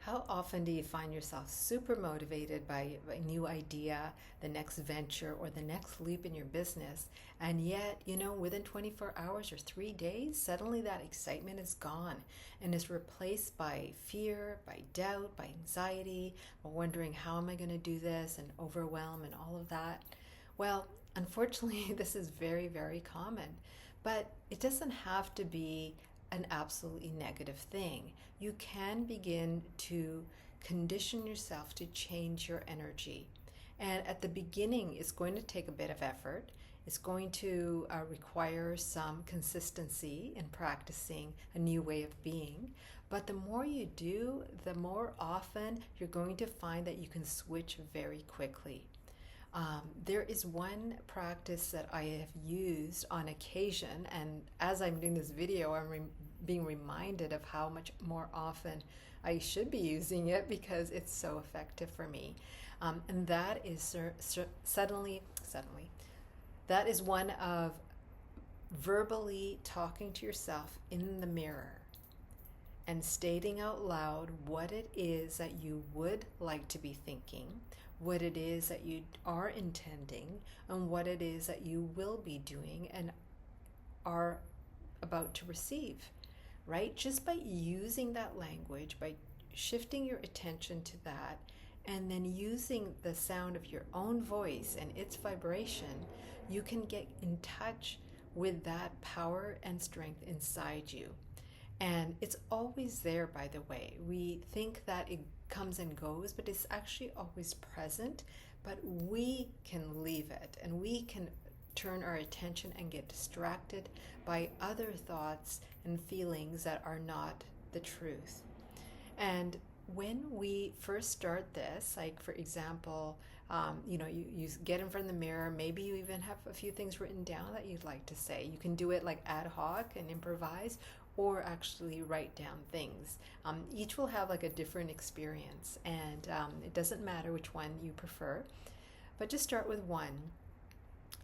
How often do you find yourself super motivated by a new idea, the next venture, or the next leap in your business, and yet, within 24 hours or 3 days, suddenly that excitement is gone and is replaced by fear, by doubt, by anxiety, or wondering how am I going to do this, and overwhelm and all of that? Well, unfortunately, this is very, very common, but it doesn't have to be an absolutely negative thing. You can begin to condition yourself to change your energy. And at the beginning, it's going to take a bit of effort. It's going to require some consistency in practicing a new way of being. But the more you do, the more often you're going to find that you can switch very quickly. There is one practice that I have used on occasion, and as I'm doing this video, I'm being reminded of how much more often I should be using it because it's so effective for me. And that is suddenly, that is one of verbally talking to yourself in the mirror and stating out loud what it is that you would like to be thinking, what it is that you are intending, and what it is that you will be doing and are about to receive, right? Just by using that language, by shifting your attention to that, and then using the sound of your own voice and its vibration, you can get in touch with that power and strength inside you. And it's always there, by the way. We think that it comes and goes, but it's actually always present. But we can leave it and we can turn our attention and get distracted by other thoughts and feelings that are not the truth. And when we first start this, like for example, you get in front of the mirror, maybe you even have a few things written down that you'd like to say. You can do it like ad hoc and improvise, or actually write down things. Each will have like a different experience, and it doesn't matter which one you prefer, but just start with one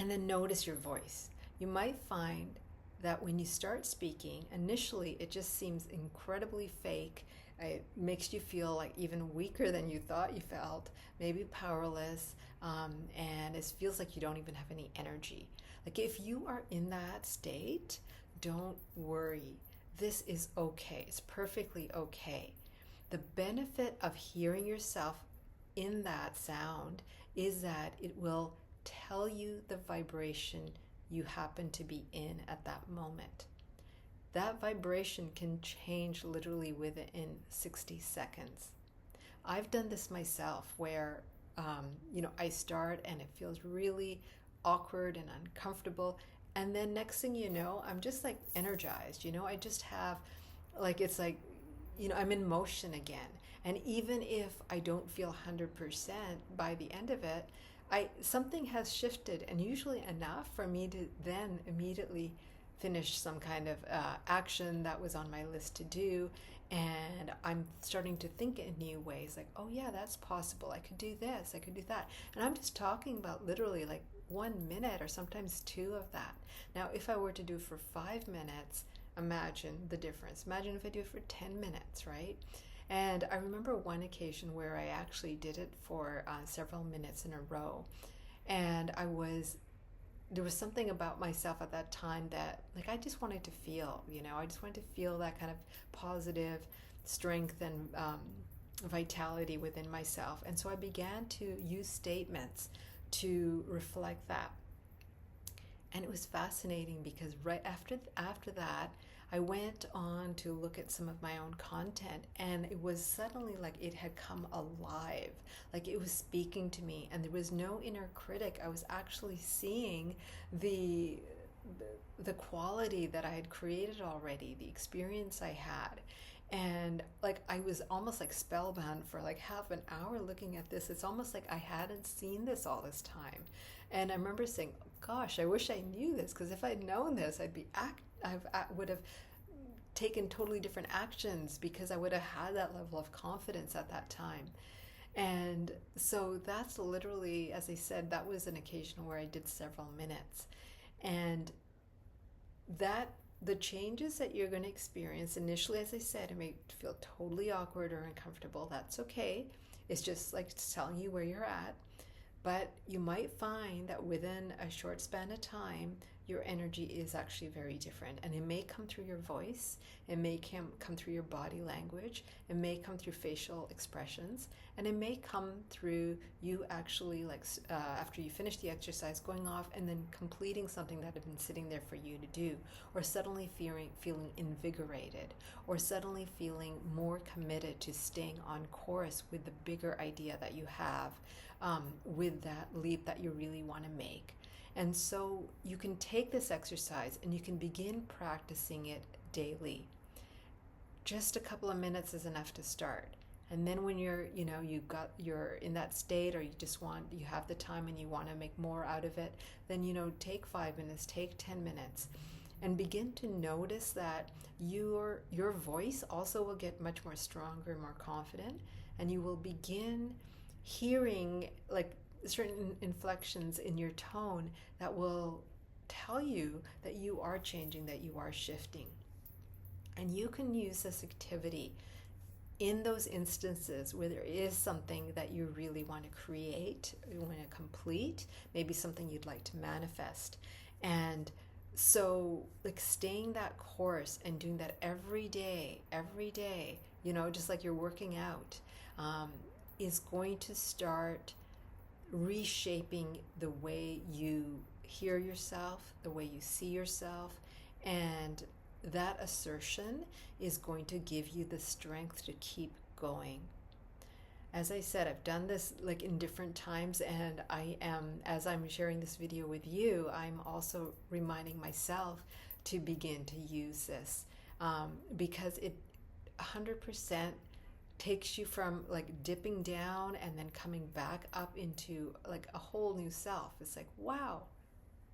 and then notice your voice. You might find that when you start speaking, initially it just seems incredibly fake. It makes you feel like even weaker than you thought you felt, maybe powerless, and it feels like you don't even have any energy. Like if you are in that state, don't worry. This is okay. It's perfectly okay. The benefit of hearing yourself in that sound is that it will tell you the vibration you happen to be in at that moment. That vibration can change literally within 60 seconds. I've done this myself where, I start and it feels really awkward and uncomfortable. And then next thing you know, I'm just like energized. I just have I'm in motion again. And even if I don't feel 100% by the end of it, something has shifted, and usually enough for me to then immediately finish some kind of action that was on my list to do. And I'm starting to think in new ways, like, oh yeah, that's possible. I could do this, I could do that. And I'm just talking about literally like 1 minute or sometimes 2 of that. Now, if I were to do for 5 minutes, imagine the difference. Imagine if I do it for 10 minutes, right? And I remember one occasion where I actually did it for several minutes in a row. And there was something about myself at that time that like I just wanted to feel, I just wanted to feel that kind of positive strength and vitality within myself. And so I began to use statements to reflect that. And it was fascinating because right after that, I went on to look at some of my own content, and it was suddenly like it had come alive, like it was speaking to me, and there was no inner critic. I was actually seeing the quality that I had created already, the experience I had. And like I was almost like spellbound for like half an hour looking at this. It's almost like I hadn't seen this all this time. And I remember saying, gosh, I wish I knew this, because if I'd known this, I would have taken totally different actions, because I would have had that level of confidence at that time. And so that's literally, as I said, that was an occasion where I did several minutes. And that the changes that you're going to experience initially, as I said, it may feel totally awkward or uncomfortable. That's okay. It's just like telling you where you're at. But you might find that within a short span of time, your energy is actually very different. And it may come through your voice, it may come through your body language, it may come through facial expressions, and it may come through you actually, like after you finish the exercise, going off and then completing something that had been sitting there for you to do, or suddenly feeling invigorated, or suddenly feeling more committed to staying on course with the bigger idea that you have, with that leap that you really want to make. And so you can take this exercise and you can begin practicing it daily. Just a couple of minutes is enough to start. And then when you're in that state, or you have the time and you want to make more out of it, then, take 5 minutes, take 10 minutes, and begin to notice that your voice also will get much more stronger and more confident, and you will begin hearing like certain inflections in your tone that will tell you that you are changing, that you are shifting. And you can use this activity in those instances where there is something that you really want to create, you want to complete, maybe something you'd like to manifest. And so like staying that course and doing that every day, just like you're working out, is going to start reshaping the way you hear yourself, the way you see yourself, and that assertion is going to give you the strength to keep going. As I said, I've done this like in different times, and as I'm sharing this video with you, I'm also reminding myself to begin to use this, because it 100% takes you from like dipping down and then coming back up into like a whole new self. It's like, wow,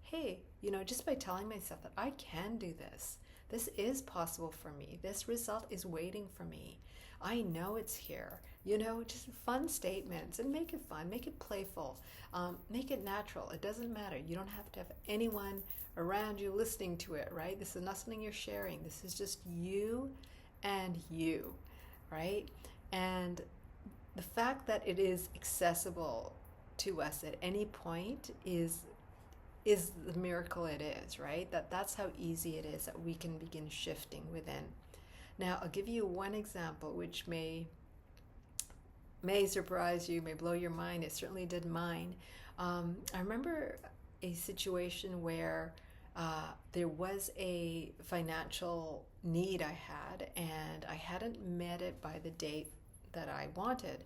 hey, just by telling myself that I can do this, this is possible for me, this result is waiting for me, I know it's here, just fun statements. And make it fun, make it playful, make it natural. It doesn't matter. You don't have to have anyone around you listening to it, right? This is not something you're sharing. This is just you and you, right? And the fact that it is accessible to us at any point is the miracle it is, right? That's how easy it is that we can begin shifting within. Now, I'll give you one example which may surprise you, may blow your mind. It certainly did mine. I remember a situation where there was a financial need I had, and I hadn't met it by the date that I wanted.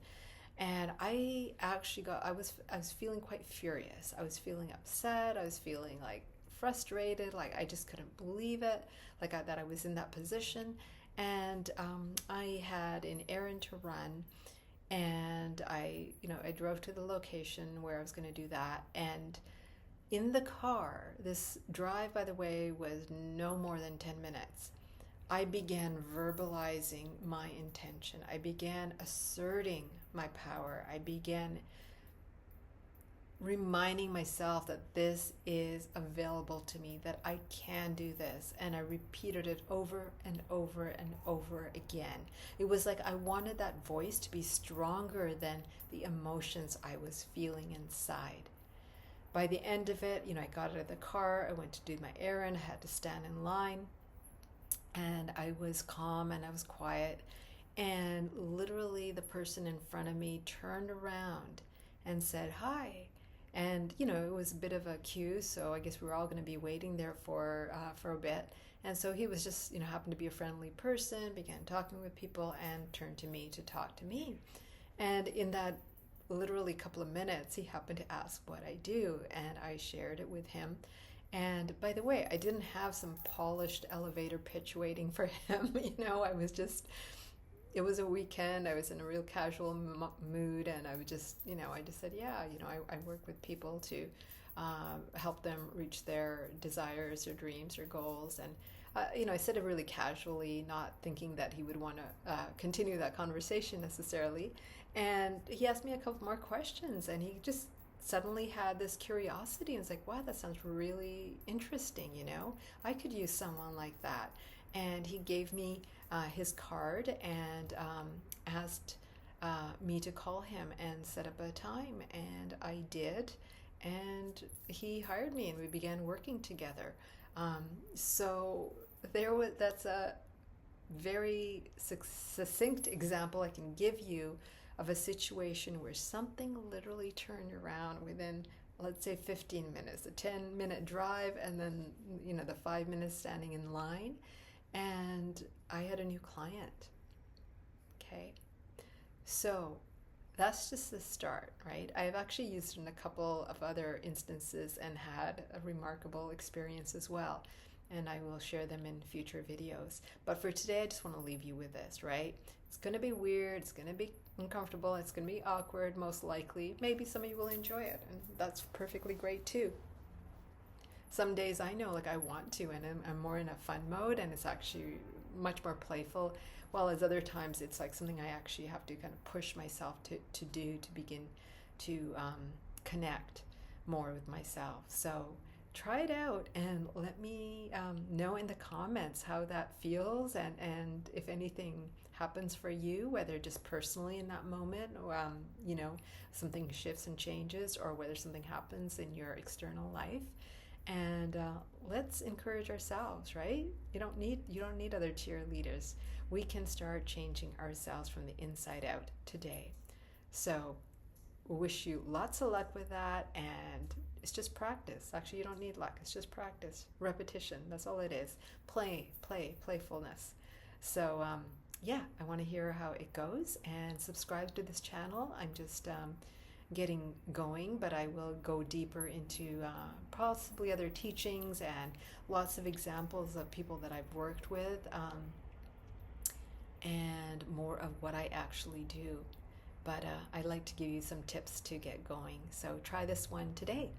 And I actually I was feeling quite furious. I was feeling upset. I was feeling like frustrated. Like I just couldn't believe it. That I was in that position. And I had an errand to run, and I drove to the location where I was going to do that. And in the car, this drive, by the way, was no more than 10 minutes. I began verbalizing my intention. I began asserting my power. I began reminding myself that this is available to me, that I can do this. And I repeated it over and over and over again. It was like I wanted that voice to be stronger than the emotions I was feeling inside. By the end of it, I got out of the car, I went to do my errand, I had to stand in line. And I was calm and I was quiet. And literally the person in front of me turned around and said, hi. And, it was a bit of a queue, so I guess we were all going to be waiting there for a bit. And so he was just, happened to be a friendly person, began talking with people, and turned to me to talk to me. And in that literally couple of minutes, he happened to ask what I do, and I shared it with him. And by the way, I didn't have some polished elevator pitch waiting for him. I was just, it was a weekend. I was in a real casual mood, and I would just, I just said, yeah, I work with people to help them reach their desires or dreams or goals. And, I said it really casually, not thinking that he would want to continue that conversation necessarily. And he asked me a couple more questions, and he just suddenly had this curiosity and was like, wow, that sounds really interesting, I could use someone like that. And he gave me his card and asked me to call him and set up a time, and I did, and he hired me and we began working together. So that's a very succinct example I can give you of a situation where something literally turned around within, let's say, 15 minutes, a 10-minute drive, and then the 5 minutes standing in line, and I had a new client. Okay, so that's just the start, right? I've actually used it in a couple of other instances and had a remarkable experience as well, and I will share them in future videos. But for today, I just want to leave you with this, right? It's going to be weird, it's going to be uncomfortable, it's going to be awkward, most likely. Maybe some of you will enjoy it, and that's perfectly great too. Some days I know like I want to, and I'm more in a fun mode, and it's actually much more playful, while as other times it's like something I actually have to kind of push myself to do to begin to connect more with myself. So try it out and let me know in the comments how that feels, and if anything happens for you, whether just personally in that moment, or something shifts and changes, or whether something happens in your external life. And let's encourage ourselves, right? You don't need other cheerleaders. We can start changing ourselves from the inside out today. So wish you lots of luck with that, and it's just practice. Actually, you don't need luck. It's just practice, repetition. That's all it is. Playfulness. So yeah, I want to hear how it goes, and subscribe to this channel. I'm just getting going, but I will go deeper into possibly other teachings and lots of examples of people that I've worked with, and more of what I actually do. But I'd like to give you some tips to get going. So try this one today.